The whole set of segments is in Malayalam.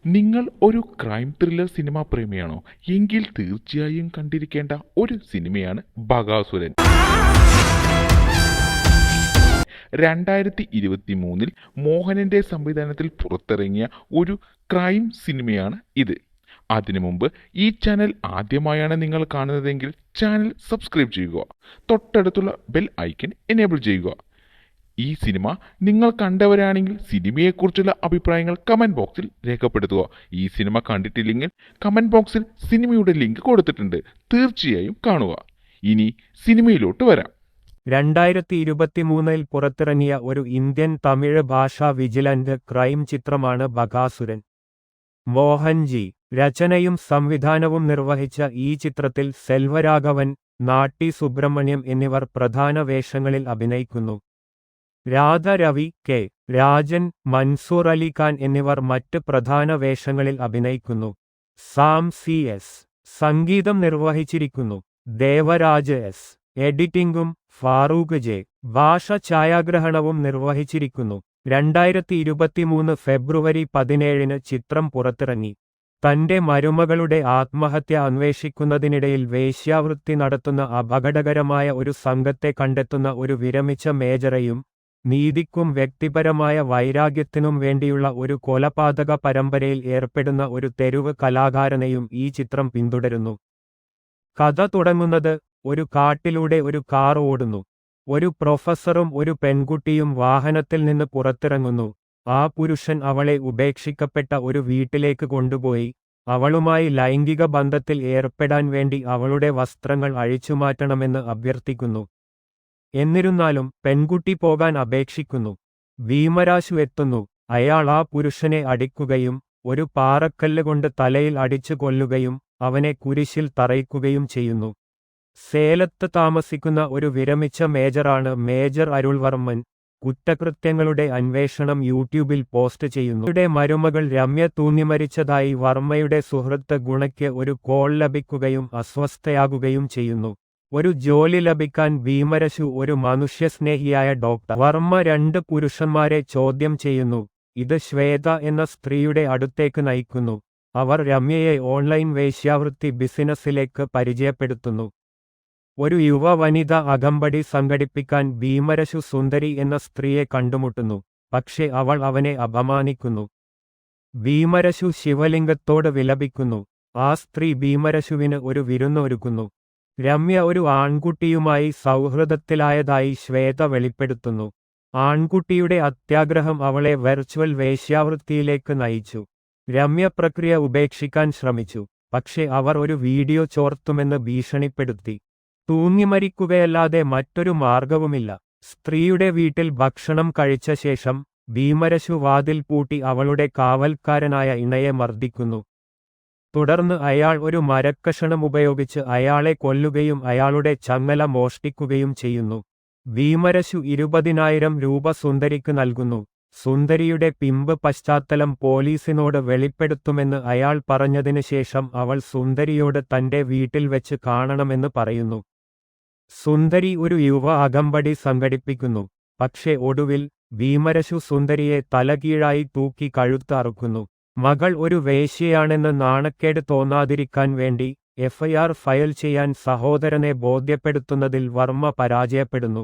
നിങ്ങൾ ഒരു ക്രൈം ത്രില്ലർ സിനിമാ പ്രേമിയാണോ? എങ്കിൽ തീർച്ചയായും കണ്ടിരിക്കേണ്ട ഒരു സിനിമയാണ് ബകാസുരൻ. 2023 മോഹനന്റെ സംവിധാനത്തിൽ പുറത്തിറങ്ങിയ ഒരു ക്രൈം സിനിമയാണ് ഇത്. അതിനു മുമ്പ് ഈ ചാനൽ ആദ്യമായാണ് നിങ്ങൾ കാണുന്നതെങ്കിൽ ചാനൽ സബ്സ്ക്രൈബ് ചെയ്യുക. തൊട്ടടുത്തുള്ള ബെൽ ഐക്കൺ എനേബിൾ ചെയ്യുക. ഈ സിനിമ നിങ്ങൾ കണ്ടവരാണെങ്കിൽ സിനിമയെക്കുറിച്ചുള്ള അഭിപ്രായങ്ങൾ കമന്റ് ബോക്സിൽ രേഖപ്പെടുത്തുക. ഈ സിനിമ കണ്ടിട്ടില്ലെങ്കിൽ കമന്റ് ബോക്സിൽ സിനിമയുടെ ലിങ്ക് കൊടുത്തിട്ടുണ്ട്, തീർച്ചയായും കാണുക. ഇനി സിനിമയിലോട്ട് വരാം. 2023 പുറത്തിറങ്ങിയ ഒരു ഇന്ത്യൻ തമിഴ് ഭാഷാ വിജിലന്റ് ക്രൈം ചിത്രമാണ് ബകാസുരൻ. മോഹൻജി രചനയും സംവിധാനവും നിർവഹിച്ച ഈ ചിത്രത്തിൽ സെൽവരാഘവൻ, നാട്ടി സുബ്രഹ്മണ്യം എന്നിവർ പ്രധാന വേഷങ്ങളിൽ അഭിനയിക്കുന്നു. രാധ രവി, കെ രാജൻ, മൻസൂർ അലി ഖാൻ എന്നിവർ മറ്റ് പ്രധാന വേഷങ്ങളിൽ അഭിനയിക്കുന്നു. സാം സി എസ് സംഗീതം നിർവഹിച്ചിരിക്കുന്നു. ദേവരാജ് എസ് എഡിറ്റിംഗും ഫാറൂഖ് ജെ ഭാഷ ഛായാഗ്രഹണവും നിർവഹിച്ചിരിക്കുന്നു. 2023 ഫെബ്രുവരി 17 ചിത്രം പുറത്തിറങ്ങി. തന്റെ മരുമകളുടെ ആത്മഹത്യ അന്വേഷിക്കുന്നതിനിടയിൽ വേശ്യാവൃത്തി നടത്തുന്ന അപകടകരമായ ഒരു സംഘത്തെ കണ്ടെത്തുന്ന ഒരു വിരമിച്ച മേജറെയും നീതിക്കും വ്യക്തിപരമായ വൈരാഗ്യത്തിനും വേണ്ടിയുള്ള ഒരു കൊലപാതക പരമ്പരയിൽ ഏർപ്പെടുന്ന ഒരു തെരുവ് കലാകാരനെയും ഈ ചിത്രം പിന്തുടരുന്നു. കഥ തുടങ്ങുന്നത് ഒരു കാട്ടിലൂടെ ഒരു കാർ ഓടുന്നു. ഒരു പ്രൊഫസറും ഒരു പെൺകുട്ടിയും വാഹനത്തിൽ നിന്ന് പുറത്തിറങ്ങുന്നു. ആ പുരുഷൻ അവളെ ഉപേക്ഷിക്കപ്പെട്ട ഒരു വീട്ടിലേക്ക് കൊണ്ടുപോയി അവളുമായി ലൈംഗിക ബന്ധത്തിൽ ഏർപ്പെടാൻ വേണ്ടി അവളുടെ വസ്ത്രങ്ങൾ അഴിച്ചുമാറ്റണമെന്ന് അഭ്യർത്ഥിക്കുന്നു. എന്നിരുന്നാലും പെൺകുട്ടി പോകാൻ അപേക്ഷിക്കുന്നു. ഭീമരാശു എത്തുന്നു. അയാൾ ആ പുരുഷനെ അടിക്കുകയും ഒരു പാറക്കല്ല് കൊണ്ട് തലയിൽ അടിച്ചു കൊല്ലുകയും അവനെ കുരിശിൽ തറയ്ക്കുകയും ചെയ്യുന്നു. സേലത്ത് താമസിക്കുന്ന ഒരു വിരമിച്ച മേജറാണ് മേജർ അരുൾവർമ്മൻ. കുറ്റകൃത്യങ്ങളുടെ അന്വേഷണം യൂട്യൂബിൽ പോസ്റ്റ് ചെയ്യുന്നു. യുടെ മരുമകൾ രമ്യ തൂങ്ങിമരിച്ചതായി വർമ്മയുടെ സുഹൃത്ത് ഗുണയ്ക്ക് ഒരു കോൾ ലഭിക്കുകയും അസ്വസ്ഥയാകുകയും ചെയ്യുന്നു. ഒരു ജോലി ലഭിക്കാൻ ഭീമരശു ഒരു മനുഷ്യസ്നേഹിയായ ഡോക്ടർ വർമ്മ 2 പുരുഷന്മാരെ ചോദ്യം ചെയ്യുന്നു. ഇത് ശ്വേത എന്ന സ്ത്രീയുടെ അടുത്തേക്ക് നയിക്കുന്നു. അവർ രമ്യയെ ഓൺലൈൻ വേശ്യാവൃത്തി ബിസിനസ്സിലേക്ക് പരിചയപ്പെടുത്തുന്നു. ഒരു യുവ വനിത അകമ്പടി സംഘടിപ്പിക്കാൻ ഭീമരശു സുന്ദരി എന്ന സ്ത്രീയെ കണ്ടുമുട്ടുന്നു. പക്ഷേ അവൾ അവനെ അപമാനിക്കുന്നു. ഭീമരശു ശിവലിംഗത്തോട് വിലപിക്കുന്നു. ആ സ്ത്രീ ഭീമരശുവിന് ഒരു വിരുന്നൊരുക്കുന്നു. രമ്യ ഒരു ആൺകുട്ടിയുമായി സൗഹൃദത്തിലായതായി ശ്വേത വെളിപ്പെടുത്തുന്നു. ആൺകുട്ടിയുടെ അത്യാഗ്രഹം അവളെ വെർച്വൽ വേശ്യാവൃത്തിയിലേക്ക് നയിച്ചു. രമ്യ പ്രക്രിയ ഉപേക്ഷിക്കാൻ ശ്രമിച്ചു. പക്ഷേ അവർ ഒരു വീഡിയോ ചോർത്തുമെന്ന് ഭീഷണിപ്പെടുത്തി. തൂങ്ങിമരിക്കുകയല്ലാതെ മറ്റൊരു മാർഗവുമില്ല. സ്ത്രീയുടെ വീട്ടിൽ ഭക്ഷണം കഴിച്ച ശേഷം ഭീമരശു വാതിൽ പൂട്ടി അവളുടെ കാവൽക്കാരനായ ഇണയെ മർദ്ദിക്കുന്നു. തുടർന്ന് അയാൾ ഒരു മരക്കഷണം ഉപയോഗിച്ച് അയാളെ കൊല്ലുകയും അയാളുടെ ചങ്ങല മോഷ്ടിക്കുകയും ചെയ്യുന്നു. ഭീമരശു 20,000 രൂപ സുന്ദരിക്ക് നൽകുന്നു. സുന്ദരിയുടെ പിമ്പ് പശ്ചാത്തലം പോലീസിനോട് വെളിപ്പെടുത്തുമെന്ന് അയാൾ പറഞ്ഞതിന് ശേഷം അവൾ സുന്ദരിയോട് തന്റെ വീട്ടിൽ വെച്ച് കാണണമെന്ന് പറയുന്നു. സുന്ദരി ഒരു യുവ അകമ്പടി സംഘടിപ്പിക്കുന്നു. പക്ഷേ ഒടുവിൽ ഭീമരശു സുന്ദരിയെ തലകീഴായി തൂക്കി കഴുത്ത് അറുക്കുന്നു. മകൾ ഒരു വേശ്യയാണെന്ന് നാണക്കേട് തോന്നാതിരിക്കാൻ വേണ്ടി എഫ്ഐആർ ഫയൽ ചെയ്യാൻ സഹോദരനെ ബോധ്യപ്പെടുത്തുന്നതിൽ വർമ്മ പരാജയപ്പെടുന്നു.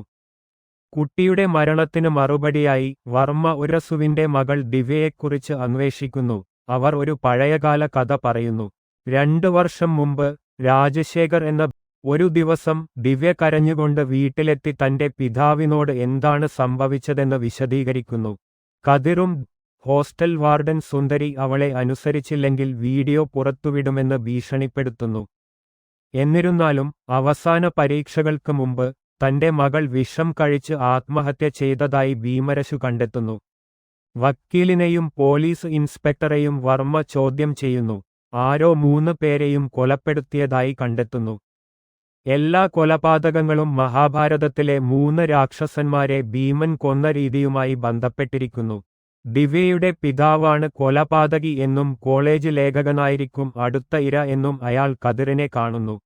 കുട്ടിയുടെ മരണത്തിന് മറുപടിയായി വർമ്മ ഉരസുവിന്റെ മകൾ ദിവ്യയെക്കുറിച്ച് അന്വേഷിക്കുന്നു. അവർ ഒരു പഴയകാല കഥ പറയുന്നു. 2 വർഷം മുമ്പ് രാജശേഖർ എന്ന ഒരു ദിവസം ദിവ്യ കരഞ്ഞുകൊണ്ട് വീട്ടിലെത്തി തന്റെ പിതാവിനോട് എന്താണ് സംഭവിച്ചതെന്ന് വിശദീകരിക്കുന്നു. കതിറും ഹോസ്റ്റൽ വാർഡൻ സുന്ദരി അവളെ അനുസരിച്ചില്ലെങ്കിൽ വീഡിയോ പുറത്തുവിടുമെന്ന് ഭീഷണിപ്പെടുത്തുന്നു. എന്നിരുന്നാലും അവസാന പരീക്ഷകൾക്ക് മുമ്പ് തന്റെ മകൾ വിഷം കഴിച്ച് ആത്മഹത്യ ചെയ്തതായി ഭീമരശു കണ്ടെത്തുന്നു. വക്കീലിനെയും പോലീസ് ഇൻസ്പെക്ടറെയും വർമ്മ ചോദ്യം ചെയ്യുന്നു. ആരോ 3 പേരെയും കൊലപ്പെടുത്തിയതായി കണ്ടെത്തുന്നു. എല്ലാ കൊലപാതകങ്ങളും മഹാഭാരതത്തിലെ 3 രാക്ഷസന്മാരെ ഭീമൻ കൊന്ന രീതിയുമായി ബന്ധപ്പെട്ടിരിക്കുന്നു. ദിവ്യയുടെ പിതാവാണ് കൊലപാതകി എന്നും കോളേജ് ലേഖകനായിരിക്കും അടുത്ത ഇര എന്നും അയാൾ കതിറിനെ കാണുന്നു.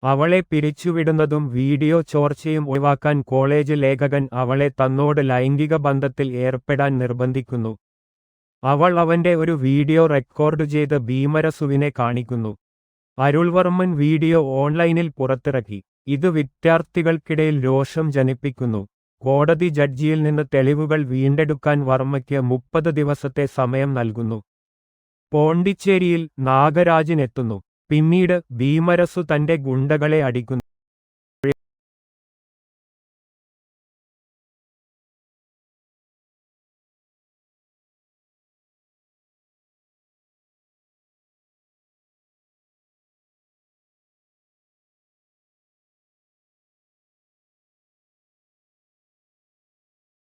അവളെ പിരിച്ചുവിടുന്നതും വീഡിയോ ചോർച്ചയും ഒഴിവാക്കാൻ കോളേജ് ലേഖകൻ അവളെ തന്നോട് ലൈംഗിക ബന്ധത്തിൽ ഏർപ്പെടാൻ നിർബന്ധിക്കുന്നു. അവൾ അവന്റെ ഒരു വീഡിയോ റെക്കോർഡ് ചെയ്ത് ഭീമരസുവിനെ കാണിക്കുന്നു. അരുൾവർമ്മൻ വീഡിയോ ഓൺലൈനിൽ പുറത്തിറക്കി. ഇത് വിദ്യാർത്ഥികൾക്കിടയിൽ രോഷം ജനിപ്പിക്കുന്നു. കോടതി ജഡ്ജിയിൽ നിന്ന് തെളിവുകൾ വീണ്ടെടുക്കാൻ വർമ്മയ്ക്ക് 30 ദിവസത്തെ സമയം നൽകുന്നു. പോണ്ടിച്ചേരിയിൽ നാഗരാജൻ എത്തുന്നു. പിന്നീട് ഭീമരസു തന്റെ ഗുണ്ടകളെ അടിക്കുന്നു.